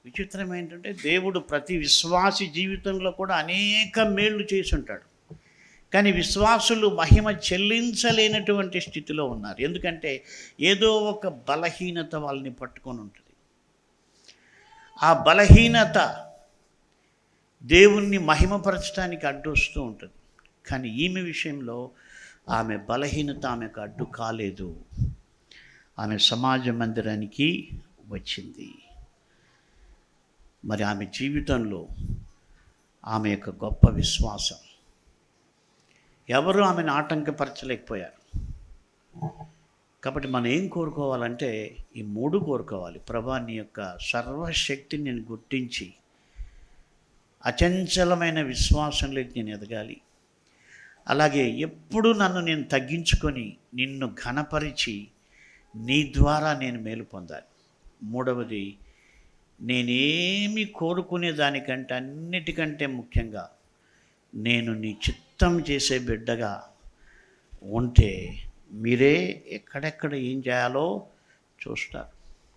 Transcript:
విచిత్రం ఏంటంటే దేవుడు ప్రతి విశ్వాసి జీవితంలో కూడా అనేక మేళ్ళు చేసి ఉంటాడు. కానీ విశ్వాసులు మహిమ చెల్లించలేనటువంటి స్థితిలో ఉన్నారు. ఎందుకంటే ఏదో ఒక బలహీనత వాళ్ళని పట్టుకొని ఉంటుంది. ఆ బలహీనత దేవుణ్ణి మహిమపరచడానికి అడ్డు వస్తూ ఉంటుంది. కానీ ఈమె విషయంలో ఆమె బలహీనత ఆమెకు అడ్డు కాలేదు. ఆమె సమాజ మందిరానికి వచ్చింది. మరి ఆమె జీవితంలో ఆమె యొక్క గొప్ప విశ్వాసం ఎవరు ఆమెను ఆటంకపరచలేకపోయారు. కాబట్టి మనం ఏం కోరుకోవాలంటే ఈ 3 కోరుకోవాలి. ప్రభా, నీ యొక్క సర్వశక్తిని నేను గుర్తించి అచంచలమైన విశ్వాసంలోకి నేను ఎదగాలి. అలాగే ఎప్పుడు నన్ను నేను తగ్గించుకొని నిన్ను ఘనపరిచి నీ ద్వారా నేను మేలు పొందాలి. 3వది, నేనేమి కోరుకునే దానికంటే అన్నిటికంటే ముఖ్యంగా నేను నీ చిత్తం చేసే బిడ్డగా ఉంటే మీరే ఎక్కడెక్కడ ఏం చేయాలో చూస్తారు.